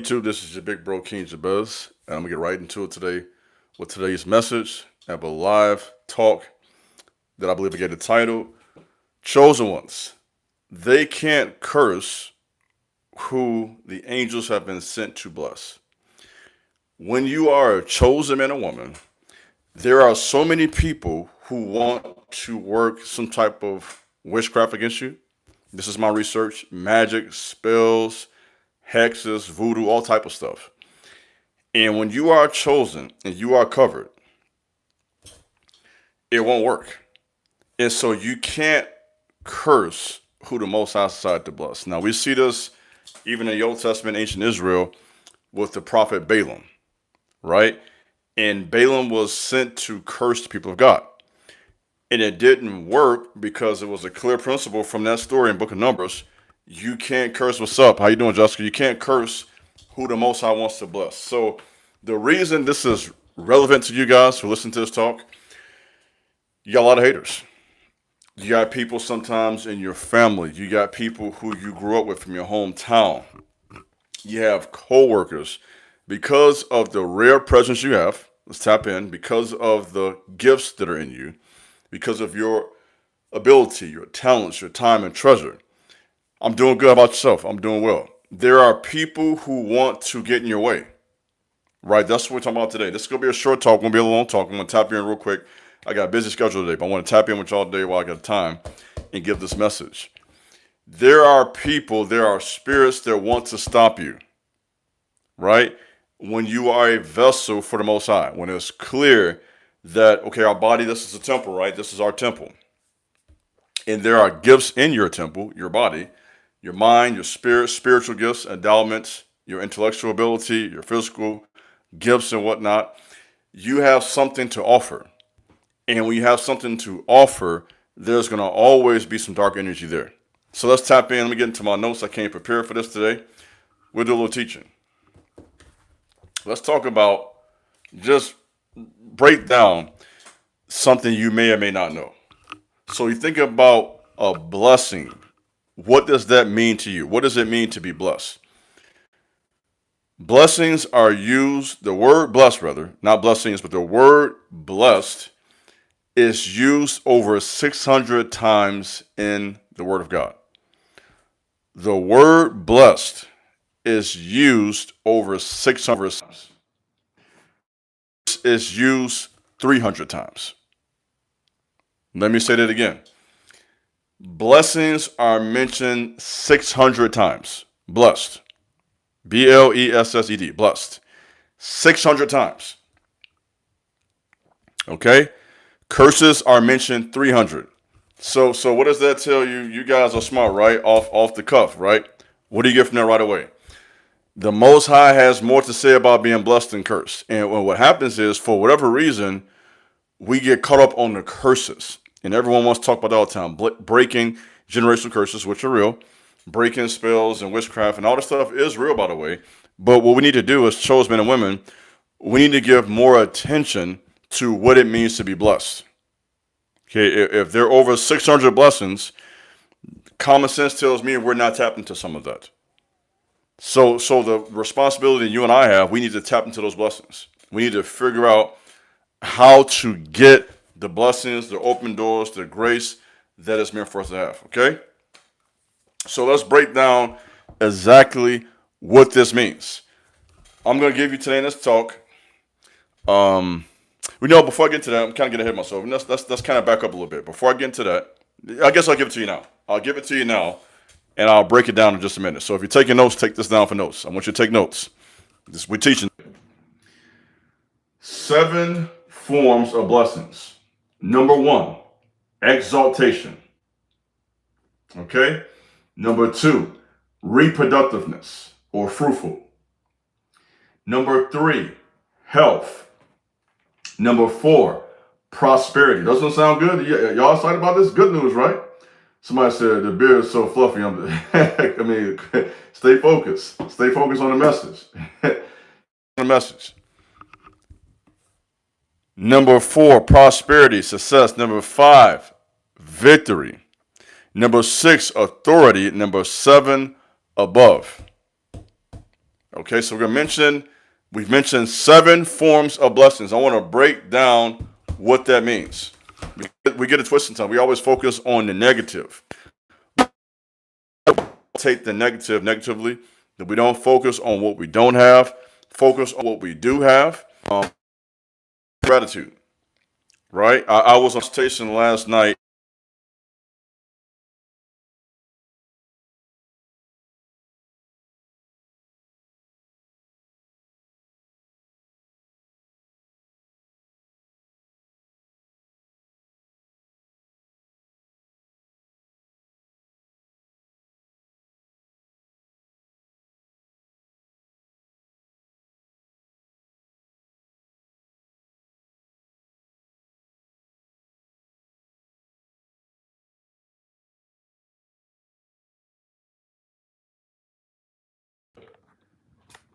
YouTube? This is your big bro King Jabez, and I'm gonna get right into it today with today's message. I have a live talk that I believe I get the title Chosen Ones. They can't curse who the angels have been sent to bless. When you are a chosen man or woman, there are so many people who want to work some type of witchcraft against you. This is my research: magic, spells, hexes, voodoo, all type of stuff. And when you are chosen and you are covered, it won't work. And so you can't curse who the Most High decided to bless. Now we see this even in the Old Testament, ancient Israel, with the prophet Balaam, right? And Balaam was sent to curse the people of God. And it didn't work because it was a clear principle from that story in Book of Numbers. You can't curse. What's up? How you doing, Jessica? You can't curse who the Most High wants to bless. So the reason this is relevant to you guys who listen to this talk, you got a lot of haters. You got people sometimes in your family. You got people who you grew up with from your hometown. You have coworkers. Because of the rare presence you have, let's tap in, because of the gifts that are in you, because of your ability, your talents, your time and treasure. I'm doing good. How about yourself? I'm doing well. There are people who want to get in your way, right? That's what we're talking about today. This is going to be a short talk. Going to be a long talk. I'm going to tap in real quick. I got a busy schedule today, but I want to tap in with y'all today while I got time and give this message. There are people, there are spirits that want to stop you, right? When you are a vessel for the Most High, when it's clear that, okay, our body, this is a temple, right? This is our temple. And there are gifts in your temple, your body, your mind, your spirit, spiritual gifts, endowments, your intellectual ability, your physical gifts and whatnot. You have something to offer. And when you have something to offer, there's going to always be some dark energy there. So let's tap in. Let me get into my notes. I came prepared for this today. We'll do a little teaching. Let's talk about, just break down something you may or may not know. So you think about a blessing. What does that mean to you? What does it mean to be blessed? Blessings are used, the word blessed rather, not blessings, but the word blessed is used over 600 times in the Word of God. The word blessed is used over 600 times. Is used 300 times. Let me say that again. Blessings are mentioned 600 times. Blessed. B-L-E-S-S-E-D. Blessed. 600 times. Okay? Curses are mentioned 300. So what does that tell you? You guys are smart, right? Off the cuff, right? What do you get from that right away? The Most High has more to say about being blessed than cursed. And what happens is, for whatever reason, we get caught up on the curses. And everyone wants to talk about that all the time. Breaking generational curses, which are real. Breaking spells and witchcraft and all this stuff is real, by the way. But what we need to do as chosen men and women, we need to give more attention to what it means to be blessed. Okay, if there are over 600 blessings, common sense tells me we're not tapped into some of that. So the responsibility you and I have, we need to tap into those blessings. We need to figure out how to get the blessings, the open doors, the grace that is meant for us to have, okay? So let's break down exactly what this means. I'm going to give you today in this talk, before I get into that, I'm kind of getting ahead of myself. And let's kind of back up a little bit. Before I get into that, I guess I'll give it to you now. I'll give it to you now, and I'll break it down in just a minute. So if you're taking notes, take this down for notes. I want you to take notes. We're teaching 7 forms of blessings. Number 1, exaltation. Okay? Number 2, reproductiveness or fruitful. Number 3, health. Number 4, prosperity. Doesn't sound good? Y'all excited about this? Good news, right? Somebody said the beard is so fluffy. I mean, stay focused. Stay focused on the message. The message. Number 4, prosperity, success. Number 5, victory. Number 6, authority. Number 7, above. Okay, so we've mentioned 7 forms of blessings. I want to break down what that means. We get a twist in time. We always focus on the negative. Take the negative negatively. That we don't focus on what we don't have. Focus on what we do have. Gratitude. Right? I was on station last night.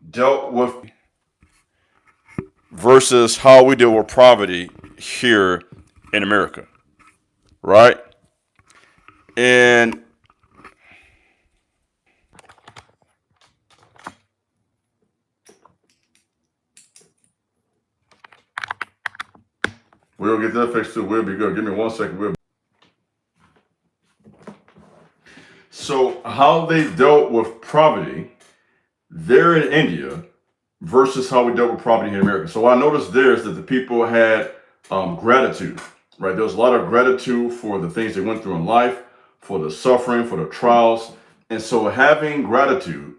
Dealt with versus how we deal with poverty here in America, right? And we'll get that fixed too. We'll be good. Give me 1 second. So how they dealt with poverty there in India versus how we dealt with poverty here in America. So what I noticed there is that the people had gratitude, right? There was a lot of gratitude for the things they went through in life, for the suffering, for the trials. And so having gratitude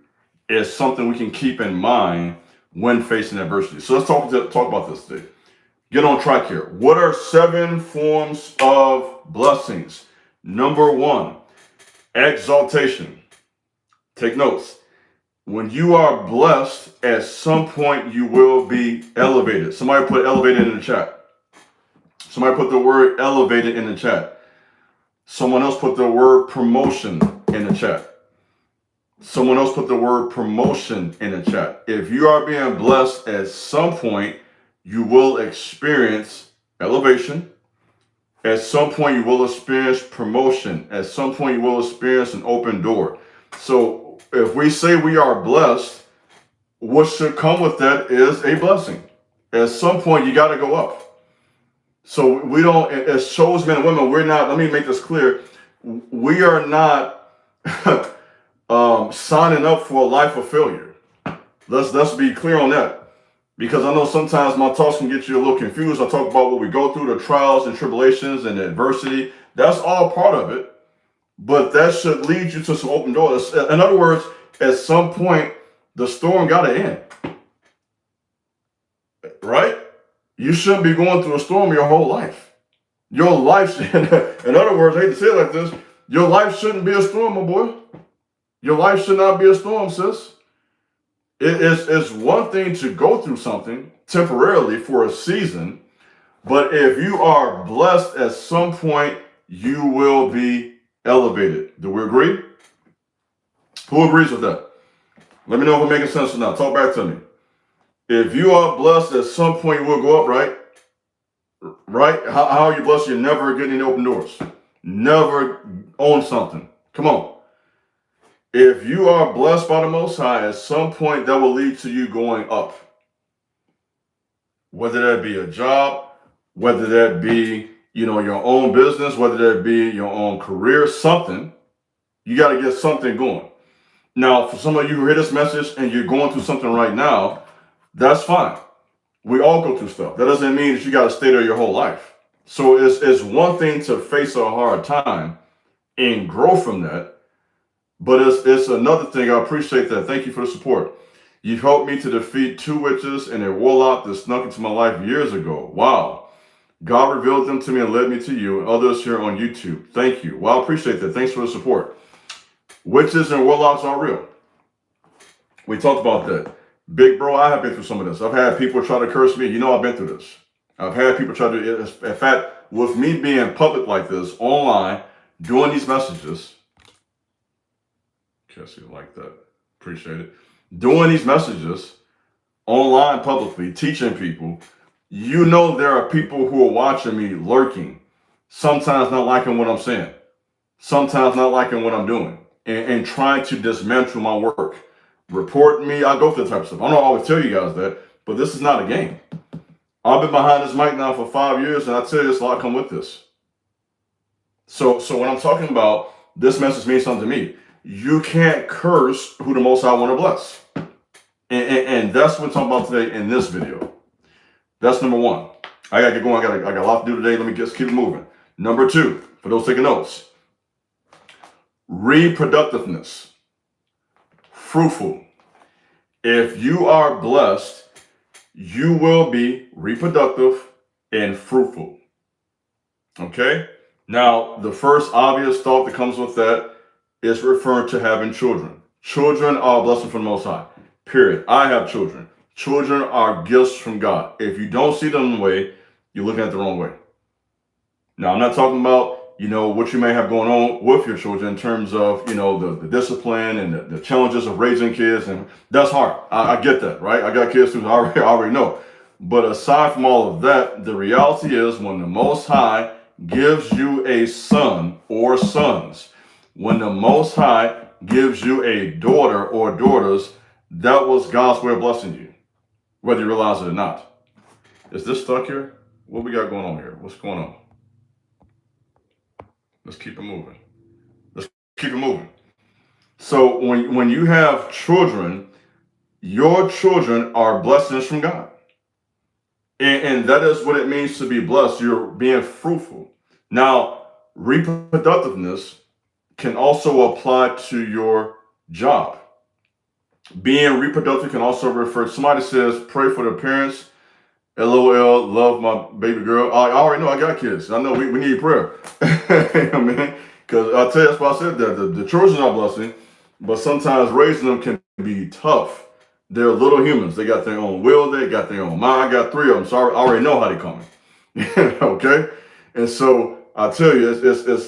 is something we can keep in mind when facing adversity. So let's talk about this today. Get on track here. What are 7 forms of blessings? Number 1, exaltation. Take notes. When you are blessed, at some point you will be elevated. Somebody put elevated in the chat. Somebody put the word elevated in the chat. Someone else put the word promotion in the chat. Someone else put the word promotion in the chat. If you are being blessed, at some point you will experience elevation. At some point you will experience promotion. At some point you will experience an open door. So if we say we are blessed, what should come with that is a blessing. At some point you got to go up. So we don't, as chosen men and women, we're not, let me make this clear, we are not signing up for a life of failure. Let's be clear on that. Because I know sometimes my talks can get you a little confused. I talk about what we go through, the trials and tribulations and the adversity. That's all part of it. But that should lead you to some open doors. In other words, at some point, the storm got to end. Right? You shouldn't be going through a storm your whole life. Your life, in other words, I hate to say it like this, your life shouldn't be a storm, my boy. Your life should not be a storm, sis. It's one thing to go through something temporarily for a season, but if you are blessed, at some point, you will be elevated. Do we agree? Who agrees with that? Let me know if I'm making sense or not. Talk back to me. If you are blessed, at some point you will go up, right? Right? How are you blessed? You're never getting any open doors. Never own something. Come on. If you are blessed by the Most High, at some point that will lead to you going up. Whether that be a job, whether that be, your own business, whether that be your own career, something, you got to get something going. Now, for some of you who hear this message and you're going through something right now, that's fine. We all go through stuff. That doesn't mean that you got to stay there your whole life. So it's one thing to face a hard time and grow from that. But it's another thing. I appreciate that. Thank you for the support. You've helped me to defeat 2 witches and a warlock that snuck into my life years ago. Wow. God revealed them to me and led me to you and others here on YouTube. Thank you. Well, I appreciate that. Thanks for the support. Witches and warlocks are real. We talked about that. Big bro, I have been through some of this. I've had people try to curse me. I've been through this. I've had people try to, in fact, with me being public like this, online, doing these messages, Cassie, like that. Appreciate it. Doing these messages online publicly, teaching people, there are people who are watching me lurking, sometimes not liking what I'm saying, sometimes not liking what I'm doing, and trying to dismantle my work. report me. I go through that type of stuff. I don't always tell you guys that, but this is not a game. I've been behind this mic now for 5 years, and I tell you, there's a lot come with this. So when I'm talking about this message means something to me. You can't curse who the Most High want to bless. And that's what I'm talking about today in this video. That's number one. I got to get going. I got a lot to do today. Let me just keep it moving. Number two, for those taking notes, reproductiveness, fruitful. If you are blessed, you will be reproductive and fruitful. Okay? Now, the first obvious thought that comes with that is referring to having children. Children are a blessing from the Most High. Period. I have children. Children are gifts from God. If you don't see them in the way, you're looking at the wrong way. Now, I'm not talking about, what you may have going on with your children in terms of, the discipline and the challenges of raising kids. And that's hard. I get that, right? I got kids too. I already know. But aside from all of that, the reality is when the Most High gives you a son or sons, when the Most High gives you a daughter or daughters, that was God's way of blessing you, whether you realize it or not. Is this stuck here? What we got going on here? What's going on? Let's keep it moving. So when you have children, your children are blessings from God. And that is what it means to be blessed. You're being fruitful. Now, reproductiveness can also apply to your job. Being reproductive can also refer, somebody says, pray for the parents. LOL, love my baby girl. I already know I got kids. I know we need prayer. Because I tell you, that's why I said that. The children are a blessing, but sometimes raising them can be tough. They're little humans. They got their own will. They got their own mind. I got 3 of them, so I already know how they're coming. Okay? And so I tell you,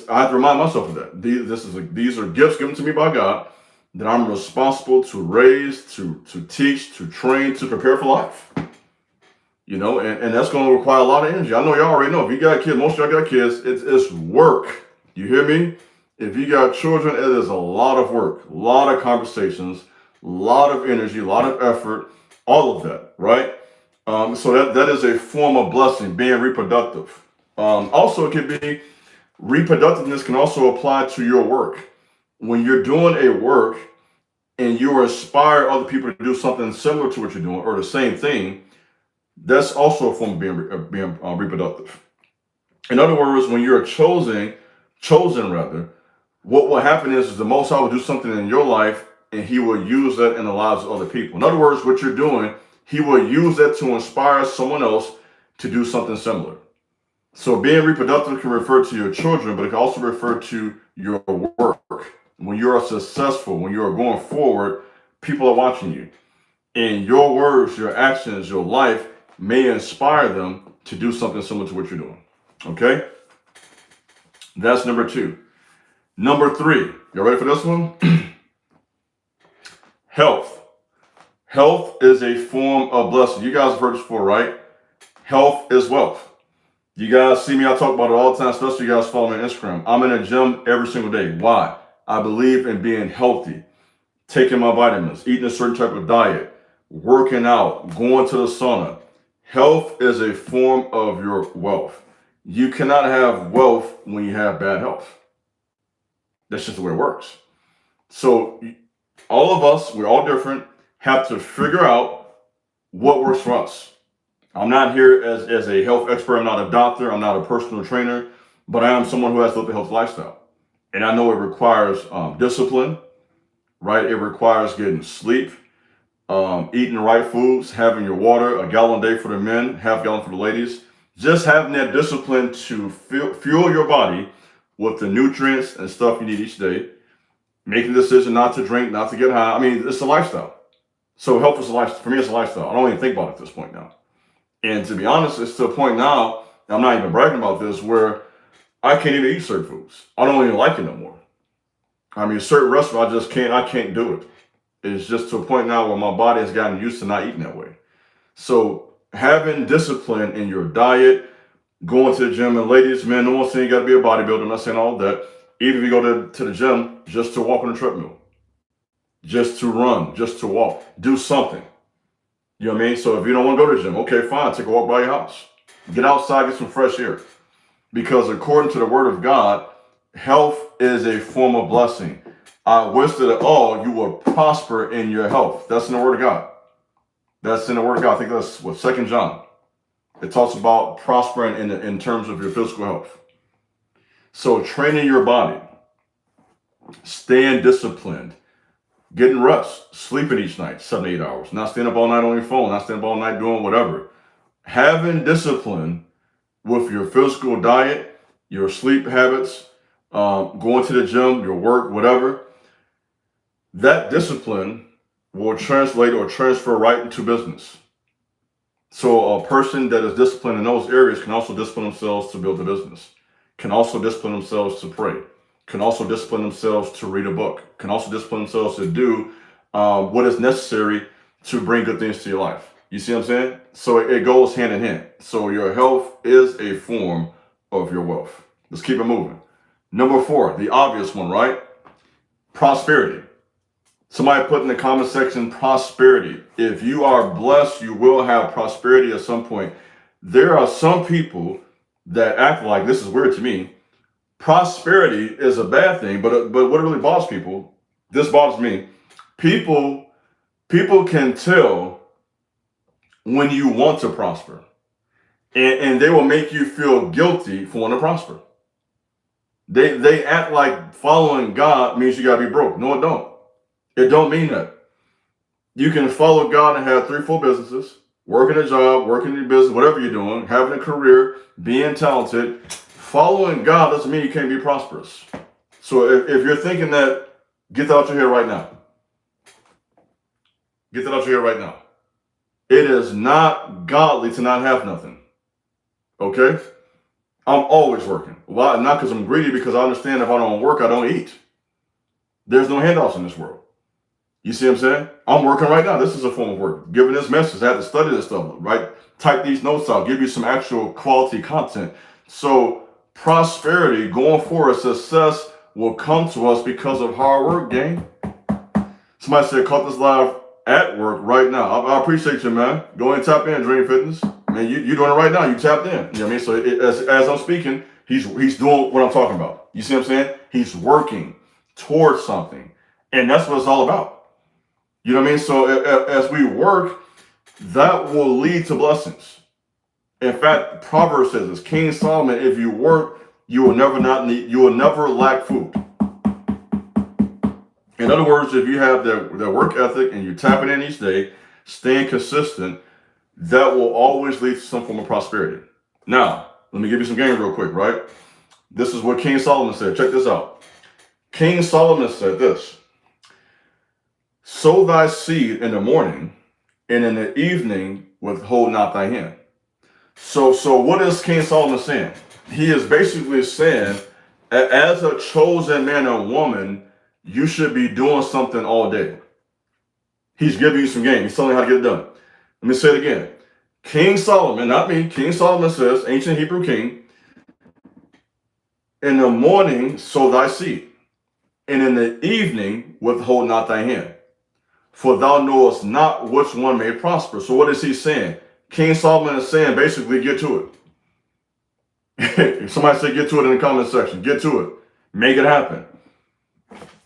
I have to remind myself of that. These are gifts given to me by God that I'm responsible to raise, to teach, to train, to prepare for life. And that's going to require a lot of energy. I know y'all already know. If you got kids, most of y'all got kids, it's work. You hear me? If you got children, it is a lot of work, a lot of conversations, a lot of energy, a lot of effort, all of that, right? So that is a form of blessing, being reproductive. Also, it can be, reproductiveness can also apply to your work. When you're doing a work and you inspire other people to do something similar to what you're doing or the same thing, that's also a form of being reproductive. In other words, when you're chosen, what will happen is the Most High will do something in your life and he will use that in the lives of other people. In other words, what you're doing, he will use that to inspire someone else to do something similar. So being reproductive can refer to your children, but it can also refer to your work. When you are successful, when you are going forward, people are watching you. And your words, your actions, your life may inspire them to do something similar to what you're doing. Okay? That's number 2. Number 3. Y'all ready for this one? Health. Health is a form of blessing. You guys have heard this before, right? Health is wealth. You guys see me, I talk about it all the time, especially you guys follow me on Instagram. I'm in a gym every single day. Why? I believe in being healthy, taking my vitamins, eating a certain type of diet, working out, going to the sauna. Health is a form of your wealth. You cannot have wealth when you have bad health. That's just the way it works. So all of us, we're all different, have to figure out what works for us. I'm not here as a health expert. I'm not a doctor. I'm not a personal trainer, but I am someone who has lived a healthy lifestyle. And I know it requires discipline, right? It requires getting sleep, eating the right foods, having your water, a gallon a day for the men, half gallon for the ladies. Just having that discipline to fuel your body with the nutrients and stuff you need each day. Making the decision not to drink, not to get high. I mean, it's a lifestyle. So health is a lifestyle. For me, it's a lifestyle. I don't even think about it at this point now. And to be honest, it's to a point now, I'm not even bragging about this, where I can't even eat certain foods. I don't even like it no more. I mean, certain restaurants, I can't do it. It's just to a point now where my body has gotten used to not eating that way. So having discipline in your diet, going to the gym, and ladies, men, no one's saying you got to be a bodybuilder. I'm not saying all that. Even if you go to the gym just to walk on the treadmill. just to run, just to walk, do something. You know what I mean? So if you don't want to go to the gym, okay, fine, take a walk by your house. Get outside, get some fresh air. Because according to the word of God, health is a form of blessing. I wish that all you will prosper in your health. That's in the word of God. That's in the word of God. I think that's what 2 John. It talks about prospering in terms of your physical health. So training your body, staying disciplined, getting rest, sleeping each night, 7 to 8 hours, not staying up all night on your phone, not staying up all night doing whatever. Having discipline with your physical diet, your sleep habits, going to the gym, your work, whatever, that discipline will translate or transfer right into business. So a person that is disciplined in those areas can also discipline themselves to build a business, can also discipline themselves to pray, can also discipline themselves to read a book, can also discipline themselves to do what is necessary to bring good things to your life. You see what I'm saying? So it goes hand in hand. So your health is a form of your wealth. Let's keep it moving. Number 4, the obvious one, right? Prosperity. Somebody put in the comment section, prosperity. If you are blessed, you will have prosperity at some point. There are some people that act like, this is weird to me, prosperity is a bad thing, but what really bothers people, this bothers me, people can tell when you want to prosper, and they will make you feel guilty for wanting to prosper. They act like following God means you gotta be broke. No, it don't. It don't mean that. You can follow God and have 3, 4 businesses, working a job, working your business, whatever you're doing, having a career, being talented. Following God doesn't mean you can't be prosperous. So if you're thinking that, get that out your head right now. Get that out your head right now. It is not godly to not have nothing. Okay? I'm always working. Why? Not because I'm greedy, because I understand if I don't work, I don't eat. There's no handouts in this world. You see what I'm saying? I'm working right now. This is a form of work. Giving this message, I had to study this stuff, right? Type these notes out, give you some actual quality content. So prosperity, going forward, success will come to us because of hard work, gang. Somebody said, caught this live at work right now. I appreciate you, man. Go ahead and tap in, Dream Fitness. Man, you're doing it right now. You tapped in. You know what I mean? So as I'm speaking, he's doing what I'm talking about. You see what I'm saying? He's working towards something. And that's what it's all about. You know what I mean? So as we work, that will lead to blessings. In fact, Proverbs says this, King Solomon, if you work, you will never lack food. In other words, if you have the work ethic and you're tapping in each day, staying consistent, that will always lead to some form of prosperity. Now, let me give you some game real quick, right? This is what King Solomon said. Check this out. King Solomon said this, sow thy seed in the morning, and in the evening withhold not thy hand. So what is King Solomon saying? He is basically saying, as a chosen man or woman, you should be doing something all day. He's giving you some game. He's telling you how to get it done. Let me say it again. King Solomon, not me, King Solomon says, ancient Hebrew king, in the morning sow thy seed, and in the evening withhold not thy hand. For thou knowest not which one may prosper. So what is he saying? King Solomon is saying, basically, get to it. Somebody say get to it in the comment section. Get to it. Make it happen.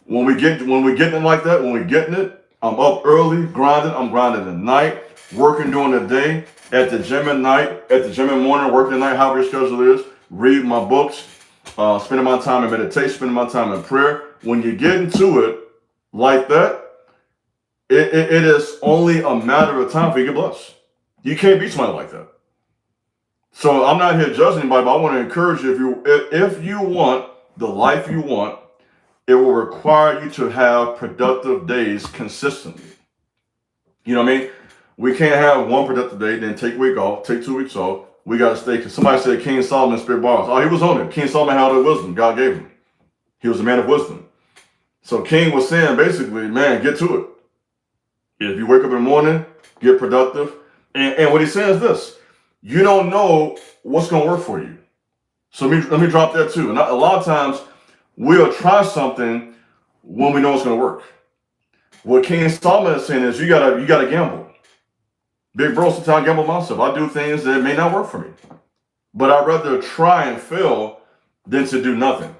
When we getting it like that, when we getting it, I'm up early, grinding. I'm grinding at night, working during the day, at the gym at night, at the gym in the morning, working at night, however your schedule is, read my books, spending my time in meditation, spending my time in prayer. When you get into it like that, it is only a matter of time for you to get blessed. You can't beat somebody like that. So I'm not here judging anybody, but I want to encourage you, if you want the life you want, it will require you to have productive days consistently. You know what I mean? We can't have one productive day, then take a week off, take 2 weeks off. We got to stay. Somebody said King Solomon spit bars. Oh, he was on it. King Solomon had the wisdom God gave him. He was a man of wisdom. So King was saying basically, man, get to it. If you wake up in the morning, get productive. And what he's saying is this, you don't know what's going to work for you. So let me drop that too. And a lot of times we'll try something when we know it's going to work. What King Solomon is saying is you gotta gamble. Big bro, sometimes I gamble myself. I do things that may not work for me. But I'd rather try and fail than to do nothing.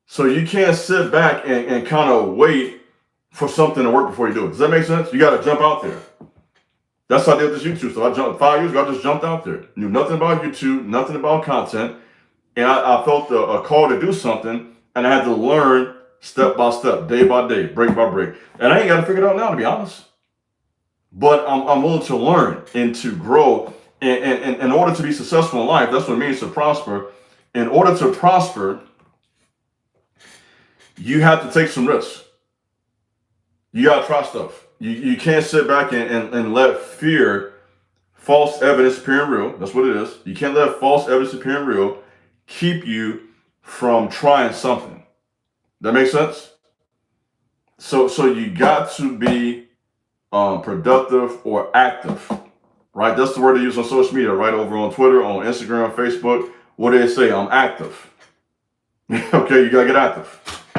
So you can't sit back and kind of wait for something to work before you do it. Does that make sense? You got to jump out there. That's how I did with this YouTube. So I jumped 5 years ago. I just jumped out there. Knew nothing about YouTube, nothing about content, and I felt a call to do something, and I had to learn step by step, day by day, break by break. And I ain't got to figure it out now, to be honest. But I'm willing to learn and to grow. And in order to be successful in life, that's what it means to prosper. In order to prosper, you have to take some risks. You got to try stuff. You can't sit back and let fear, false evidence appearing real. That's what it is. You can't let false evidence appearing real keep you from trying something. That makes sense? So you got to be productive or active, right? That's the word they use on social media, right? Over on Twitter, on Instagram, Facebook. What do they say? I'm active. Okay, you got to get active.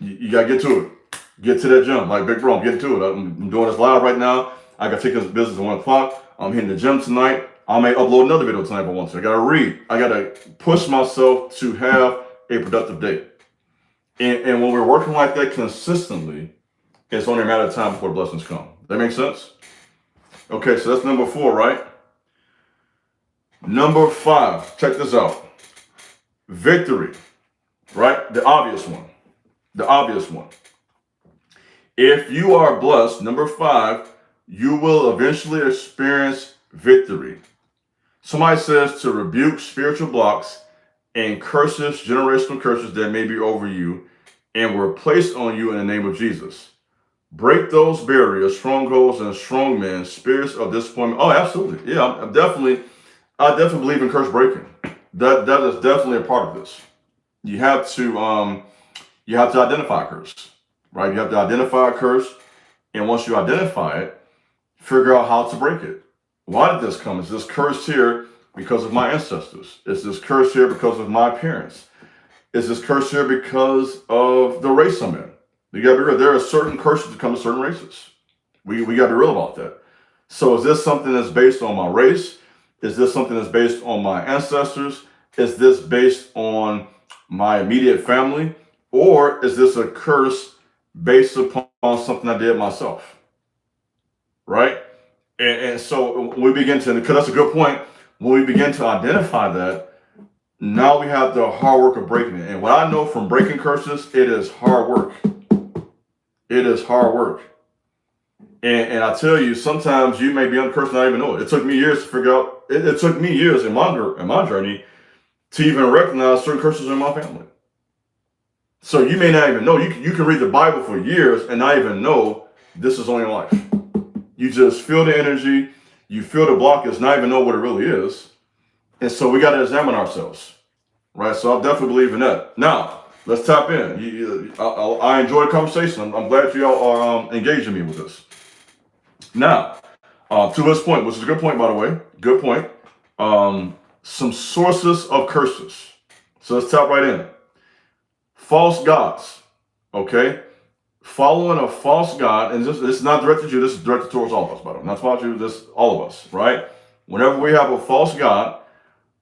You got to get to it. Get to that gym. Like, big bro, I'm getting to it. I'm doing this live right now. I got to take this business at 1 o'clock. I'm hitting the gym tonight. I may upload another video tonight if I want to. I got to read. I got to push myself to have a productive day. And when we're working like that consistently, it's only a matter of time before blessings come. That makes sense? Okay, so that's number 4, right? Number 5, check this out. Victory, right? The obvious one. The obvious one. If you are blessed, number 5, you will eventually experience victory. Somebody says to rebuke spiritual blocks and curses, generational curses that may be over you and were placed on you in the name of Jesus. Break those barriers, strongholds, and strongmen, spirits of disappointment. Oh, absolutely. Yeah, I definitely believe in curse breaking. That is definitely a part of this. You have to identify a curse, right? You have to identify a curse, and once you identify it, figure out how to break it. Why did this come? Is this curse here because of my ancestors? Is this curse here because of my parents? Is this curse here because of the race I'm in? You got to be real. There are certain curses that come to certain races. We got to be real about that. So is this something that's based on my race? Is this something that's based on my ancestors? Is this based on my immediate family? Or is this a curse based upon something I did myself? Right? And so we begin to, because that's a good point, when we begin to identify that, now we have the hard work of breaking it. And what I know from breaking curses, it is hard work. It is hard work. And I tell you, sometimes you may be on curse and not even know it. It took me years to figure out, it took me years in my journey to even recognize certain curses in my family. So you may not even know. You can read the Bible for years and not even know this is on your life. You just feel the energy. You feel the blockage, not even know what it really is. And so we got to examine ourselves, right? So I definitely believe in that. Now, let's tap in. I enjoy the conversation. I'm glad you all are engaging me with this. Now, to this point, which is a good point, by the way. Good point. Some sources of curses. So let's tap right in. False gods, okay? Following a false god, and this is not directed to you, this is directed towards all of us, by the way. Not about you, this all of us, right? Whenever we have a false god,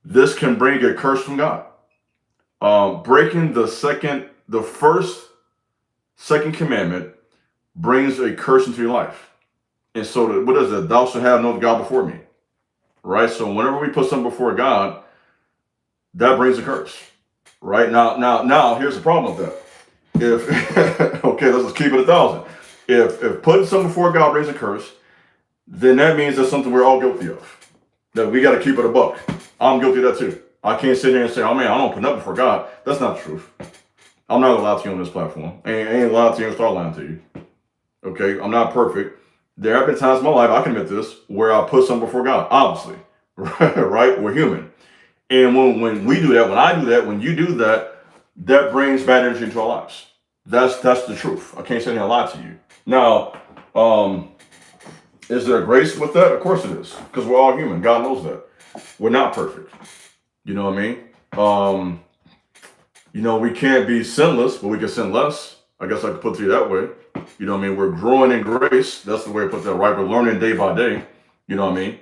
this can bring a curse from God. Breaking the second commandment brings a curse into your life. And so what is it? Thou shalt have no God before me, right? So whenever we put something before God, that brings a curse, right? Now, here's the problem with that. If okay, let's just keep it 1,000. If putting something before God brings a curse, then that means that's something we're all guilty of. That we got to keep it a buck. I'm guilty of that too. I can't sit here and say, oh man, I don't put nothing before God. That's not the truth. I'm not allowed to you on this platform. I ain't allowed to you and start lying to you. Okay, I'm not perfect. There have been times in my life, I can admit this, where I put something before God. Obviously, right? We're human. And when we do that, when I do that, when you do that, that brings bad energy into our lives. That's the truth. I can't sit here and lie to you. Now, is there grace with that? Of course it is, because we're all human. God knows that. We're not perfect. You know what I mean? We can't be sinless, but we can sin less. I guess I could put it to you that way. You know what I mean? We're growing in grace. That's the way I put that, right? We're learning day by day. You know what I mean?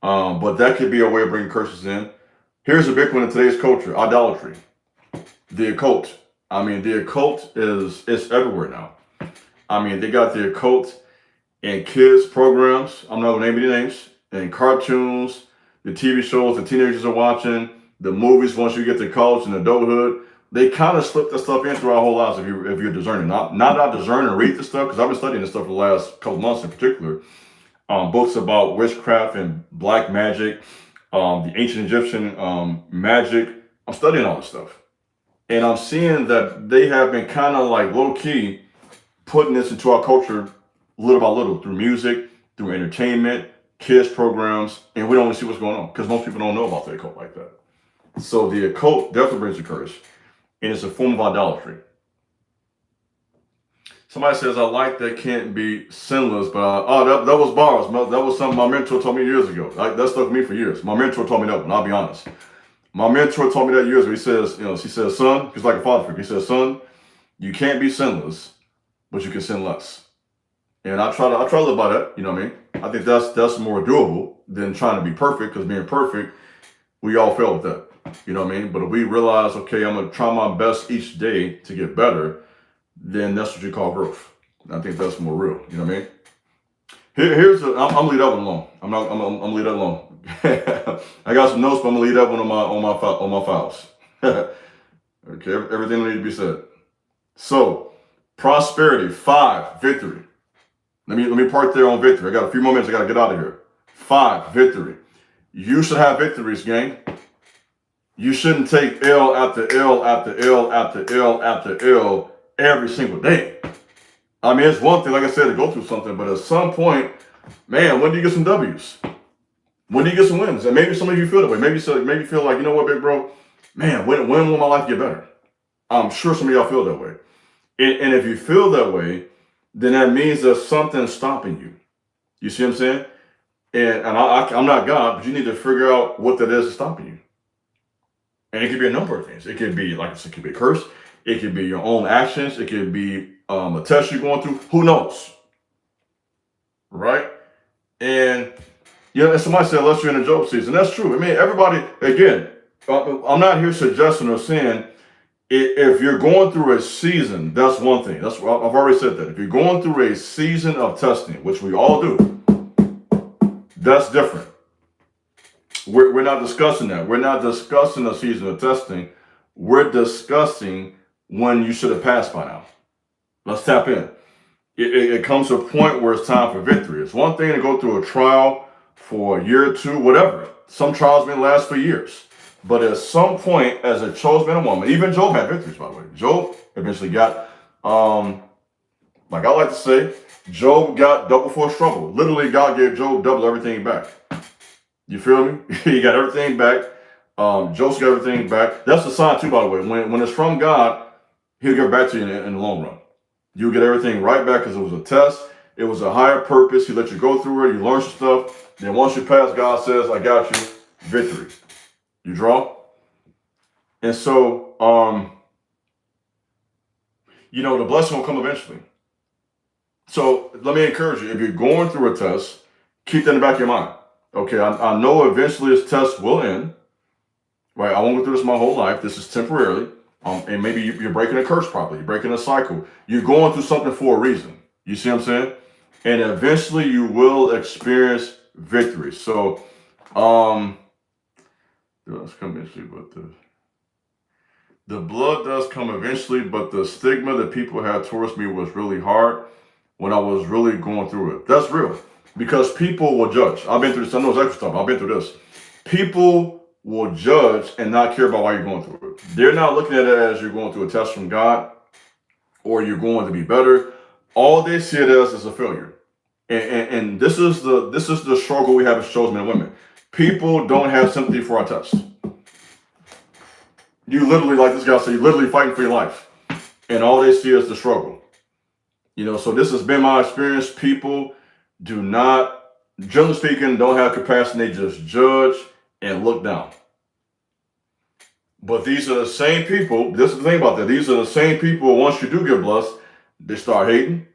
But that could be a way of bringing curses in. Here's a big one in today's culture: idolatry, the occult. I mean, the occult is everywhere now. I mean, they got the occult in kids programs. I'm not gonna name any names. And cartoons, the TV shows the teenagers are watching, the movies. Once you get to college and adulthood, they kind of slip that stuff in through our whole lives if you're discerning. Not I discern and read the stuff, because I've been studying this stuff for the last couple months in particular. Books about witchcraft and black magic, the ancient Egyptian magic. I'm studying all this stuff. And I'm seeing that they have been kind of like low key putting this into our culture little by little through music, through entertainment, kids programs, and we don't even see what's going on because most people don't know about the occult like that. So the occult definitely brings a curse, and it's a form of idolatry. Somebody says, I like that can't be sinless, but that was bars. That was something my mentor told me years ago. That stuck with me for years. My mentor told me that one, I'll be honest. My mentor told me that years ago. He says, she says, son, he's like a father figure. He says, son, you can't be sinless, but you can sin less. And I try to live by that, you know what I mean? I think that's more doable than trying to be perfect, because being perfect, we all fail with that, you know what I mean? But if we realize, okay, I'm gonna try my best each day to get better, then that's what you call growth. And I think that's more real, you know what I mean? I'm gonna leave that one alone. I'm gonna leave that alone. I got some notes, but I'm gonna leave that one on my files. Okay, everything that needs to be said. So, prosperity, 5, victory. Let me park there on victory. I got a few more minutes. I got to get out of here. 5, victory. You should have victories, gang. You shouldn't take L after L after L after L after L every single day. I mean, it's one thing, like I said, to go through something, but at some point, man, when do you get some W's? When do you get some wins? And maybe some of you feel that way. Maybe you feel like, you know what, big bro? Man, when will my life get better? I'm sure some of y'all feel that way. And if you feel that way, then that means there's something stopping you. You see what I'm saying? And I'm not God, but you need to figure out what that is stopping you. And it could be a number of things. It could be, like I said, it could be a curse. It could be your own actions. It could be a test you're going through. Who knows? Right? And, and somebody said, unless you're in a Job season. That's true. I mean, everybody, again, I'm not here suggesting or saying, if you're going through a season, that's one thing. I've already said that. If you're going through a season of testing, which we all do, that's different. We're not discussing that. We're not discussing a season of testing. We're discussing when you should have passed by now. Let's tap in. It comes to a point where it's time for victory. It's one thing to go through a trial for a year or two, whatever. Some trials may last for years. But at some point, as a chosen man or woman, even Job had victories, by the way. Job eventually got, like I like to say, Job got double for his trouble. Literally, God gave Job double everything back. You feel me? He got everything back. Joseph got everything back. That's the sign, too, by the way. When it's from God, he'll give it back to you in the long run. You'll get everything right back because it was a test. It was a higher purpose. He let you go through it. You learn some stuff. Then once you pass, God says, I got you. Victory. You draw? And so, the blessing will come eventually. So let me encourage you. If you're going through a test, keep that in the back of your mind. Okay, I know eventually this test will end. Right? I won't go through this my whole life. This is temporarily. And maybe you're breaking a curse probably. You're breaking a cycle. You're going through something for a reason. You see what I'm saying? And eventually you will experience victory. So, does come eventually, but the blood does come eventually, but the stigma that people had towards me was really hard when I was really going through it. That's real, because people will judge. I've been through this. I know extra stuff. I've been through this. People will judge and not care about why you're going through it. They're not looking at it as you're going through a test from God or you're going to be better. All they see it as is a failure. And this is the struggle we have as chosen men and women. People don't have sympathy for our tests. You literally, like this guy said, you're literally fighting for your life. And all they see is the struggle. So this has been my experience. People do not, generally speaking, don't have capacity. They just judge and look down. But these are the same people, this is the thing about that, these are the same people, once you do get blessed, They start hating.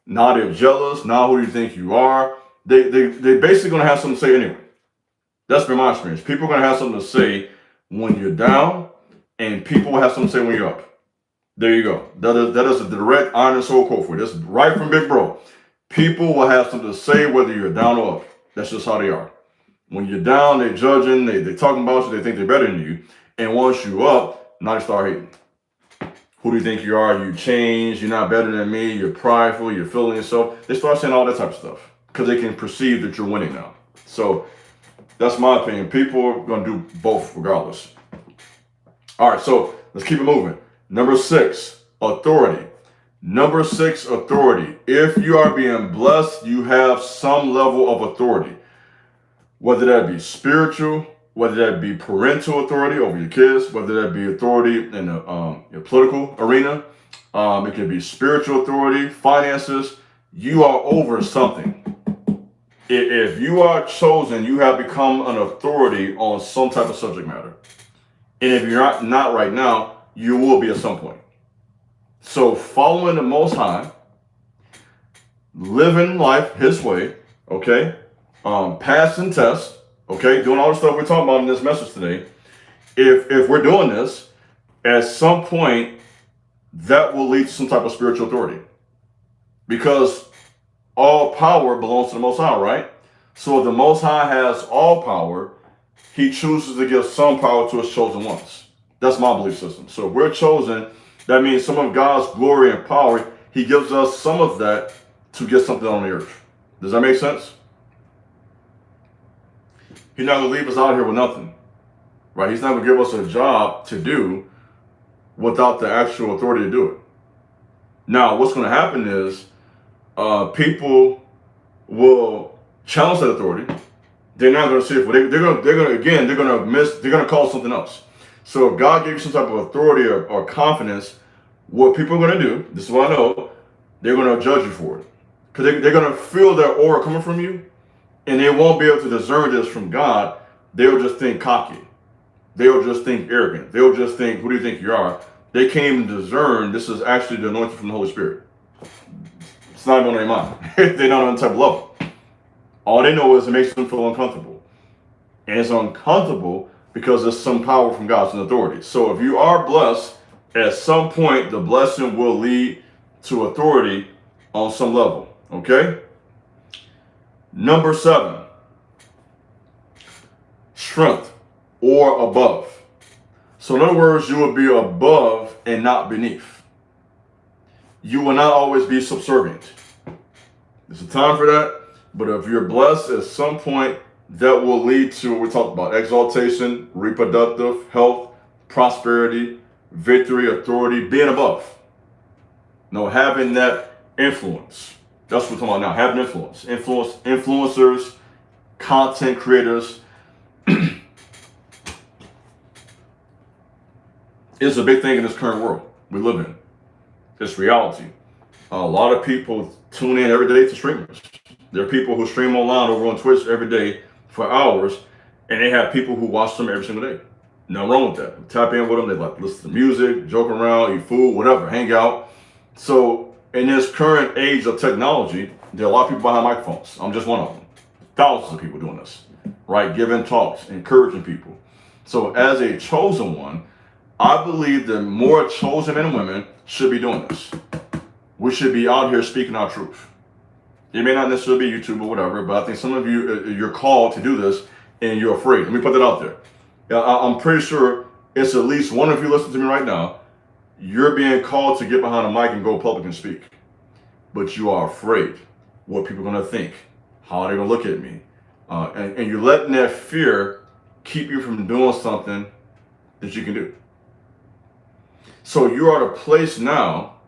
Now they're jealous. Now who do you think you are? They basically gonna have something to say anyway. That's been my experience. People are gonna have something to say when you're down, and people will have something to say when you're up. There you go. That is a direct iron and soul quote for you. This is right from Big Bro. People will have something to say whether you're down or up. That's just how they are. When you're down, they're judging, they talking about you, they think they're better than you. And once you up, now they start hating. Who do you think you are? You changed, you're not better than me, you're prideful, you're feeling yourself. They start saying all that type of stuff because they can perceive that you're winning now. So that's my opinion. People are going to do both regardless. All right, so let's keep it moving. Number 6, authority. Number 6, authority. If you are being blessed, you have some level of authority. Whether that be spiritual, whether that be parental authority over your kids, whether that be authority in the political arena, it can be spiritual authority, finances. You are over something. If you are chosen, you have become an authority on some type of subject matter. And if you're not right now, you will be at some point. So following the Most High, living life His way, okay, passing tests, okay, doing all the stuff we're talking about in this message today. If we're doing this, at some point, that will lead to some type of spiritual authority. Because all power belongs to the Most High, right? So if the Most High has all power, He chooses to give some power to His chosen ones. That's my belief system. So if we're chosen, that means some of God's glory and power, He gives us some of that to get something on the earth. Does that make sense? He's not going to leave us out here with nothing, right? He's not going to give us a job to do without the actual authority to do it. Now, what's going to happen is people will challenge that authority. They're not going to see it. They're going to call something else. So if God gave you some type of authority or confidence, what people are going to do, this is what I know, they're going to judge you for it. Because they're going to feel their aura coming from you, and they won't be able to discern this from God. They'll just think cocky. They'll just think arrogant. They'll just think, who do you think you are? They can't even discern this is actually the anointing from the Holy Spirit. It's not even on their mind. They're not on the type of level. All they know is it makes them feel uncomfortable. And it's uncomfortable because there's some power from God's authority. So if you are blessed, at some point, the blessing will lead to authority on some level. Okay? Number 7, strength or above. So in other words, you will be above and not beneath. You will not always be subservient. There's a time for that, but if you're blessed at some point, that will lead to what we talked about: exaltation, reproductive, health, prosperity, victory, authority, being above. No, having that influence. That's what we're talking about now. Having influence. Influencers, content creators. It's a big thing in this current world we live in. It's reality. A lot of people tune in every day to streamers. There are people who stream online over on Twitch every day for hours, and they have people who watch them every single day. Nothing wrong with that. Tap in with them. They like to listen to music, joke around, eat food, whatever, hang out. So in this current age of technology, there are a lot of people behind microphones. I'm just one of them. Thousands of people doing this, right? Giving talks, encouraging people. So as a chosen one, I believe that more chosen men and women should be doing this. We should be out here speaking our truth. It may not necessarily be YouTube or whatever, but I think some of you, you're called to do this and you're afraid. Let me put that out there. I'm pretty sure it's at least one of you listening to me right now. You're being called to get behind a mic and go public and speak. But you are afraid what people are going to think, how they're going to look at me. And you're letting that fear keep you from doing something that you can do. So you are at a place now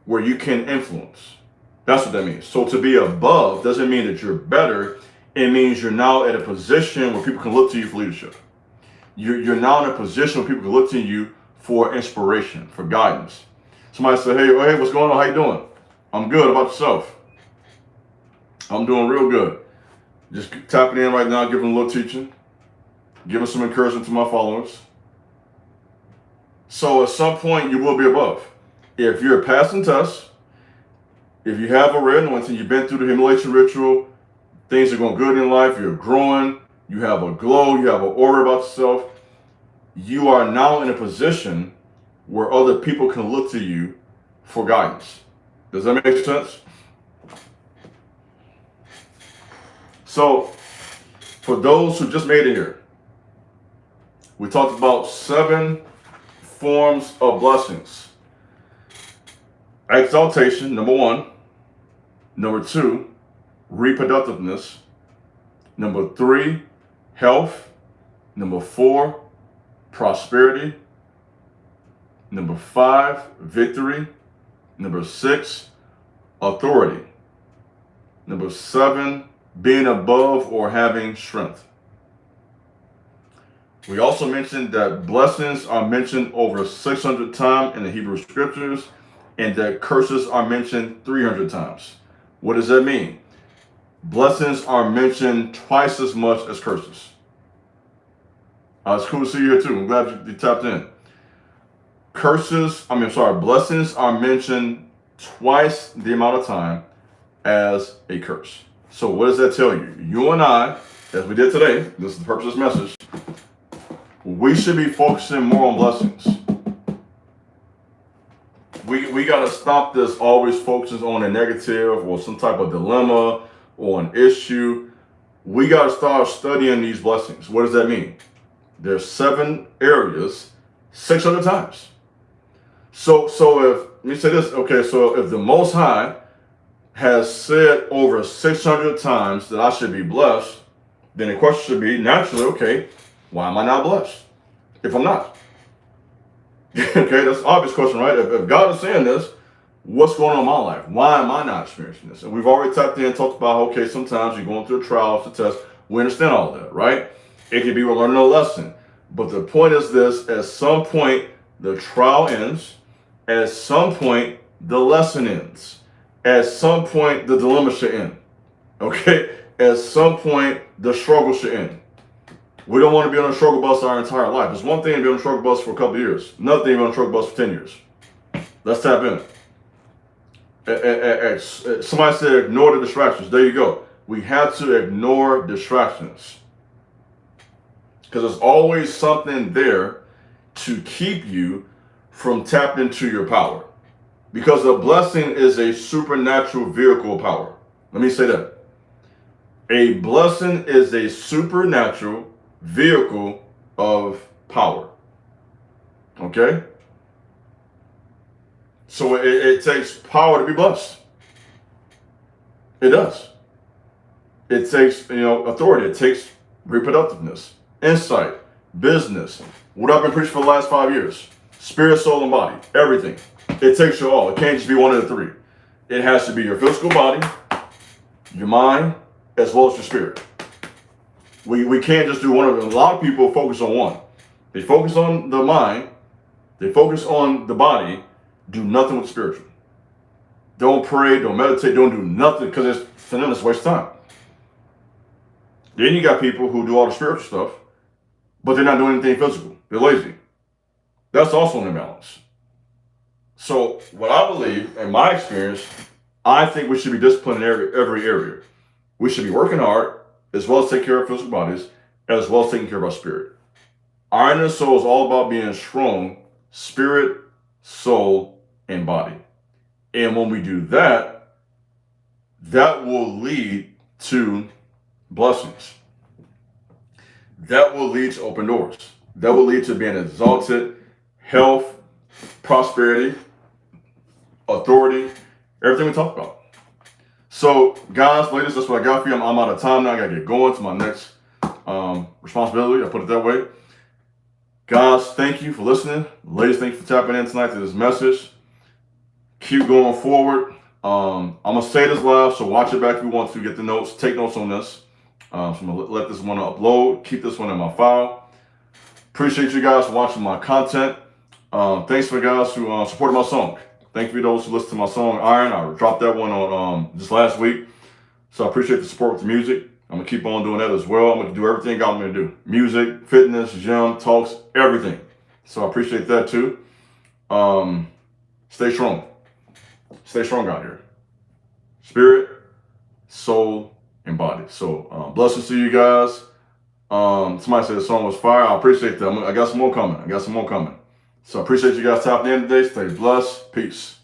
where you can influence. That's what that means. So to be above doesn't mean that you're better. It means you're now at a position where people can look to you for leadership. You're now in a position where people can look to you for inspiration, for guidance. Somebody say, hey, what's going on? How you doing? I'm good. How about yourself? I'm doing real good. Just tapping in right now, giving a little teaching, giving some encouragement to my followers. So at some point, you will be above. If you're passing tests, If you have a red anointing, you've been through the humiliation ritual, things are going good in life, you're growing, you have a glow, you have an aura about yourself, you are now in a position where other people can look to you for guidance. Does that make sense? So, for those who just made it here, we talked about 7 forms of blessings. Exaltation, number 1. Number 2, reproductiveness. Number 3, health. Number 4, prosperity. Number 5, victory. Number 6, authority. Number 7, being above or having strength. We also mentioned that blessings are mentioned over 600 times in the Hebrew scriptures, and that curses are mentioned 300 times. What does that mean? Blessings are mentioned twice as much as curses. It's cool to see you here too. I'm glad you tapped in. Blessings are mentioned twice the amount of time as a curse. So what does that tell you? You and I, as we did today, this is the purpose of this message, we should be focusing more on blessings. We got to stop this always focusing on a negative or some type of dilemma or an issue. We got to start studying these blessings. What does that mean? There's 7 areas, 600 times. So if, let me say this, okay, so if the Most High has said over 600 times that I should be blessed, then the question should be, naturally, okay, why am I not blessed if I'm not? Okay, that's an obvious question, right? If God is saying this, what's going on in my life? Why am I not experiencing this? And we've already tapped in and talked about, okay, sometimes you're going through trials, the test. We understand all that, right? It could be we're learning a lesson. But the point is this, at some point, the trial ends. At some point, the lesson ends. At some point, the dilemma should end. Okay? At some point, the struggle should end. We don't want to be on a struggle bus our entire life. It's one thing to be on a struggle bus for a couple of years. Another thing to be on a struggle bus for 10 years. Let's tap in. Somebody said ignore the distractions. There you go. We have to ignore distractions. Because there's always something there to keep you from tapping into your power. Because a blessing is a supernatural vehicle of power. Let me say that. A blessing is a supernatural vehicle of power. Okay? So it takes power to be blessed. It does. It takes, authority. It takes reproductiveness, insight, business. What I've been preaching for the last 5 years. Spirit, soul, and body. Everything. It takes you all. It can't just be one of the 3. It has to be your physical body, your mind, as well as your spirit. We can't just do one of them. A lot of people focus on one. They focus on the mind. They focus on the body. Do nothing with spiritual. Don't pray. Don't meditate. Don't do nothing because it's for them. It's a waste of time. Then you got people who do all the spiritual stuff, but they're not doing anything physical. They're lazy. That's also an imbalance. So what I believe, in my experience, I think we should be disciplined in every area. We should be working hard, as well as taking care of physical bodies, as well as taking care of our spirit. Iron and soul is all about being strong, spirit, soul, and body. And when we do that, that will lead to blessings. That will lead to open doors. That will lead to being exalted, health, prosperity, authority, everything we talked about. So, guys, ladies, that's what I got for you. I'm out of time now. I got to get going to my next responsibility. I put it that way. Guys, thank you for listening. Ladies, thank you for tapping in tonight to this message. Keep going forward. I'm going to say this live, so watch it back if you want to. Get the notes. Take notes on this. So I'm going to let this one upload. Keep this one in my file. Appreciate you guys watching my content. Thanks for guys who supported my song. Thank you for those who listened to my song, Iron. I dropped that one on just last week. So I appreciate the support with the music. I'm going to keep on doing that as well. I'm going to do everything God wants me to do. Music, fitness, gym, talks, everything. So I appreciate that too. Stay strong. Stay strong out here. spirit, soul, and body. So blessings to you guys. Somebody said the song was fire. I appreciate that. I got some more coming. So I appreciate you guys tapping in today. Stay blessed. Peace.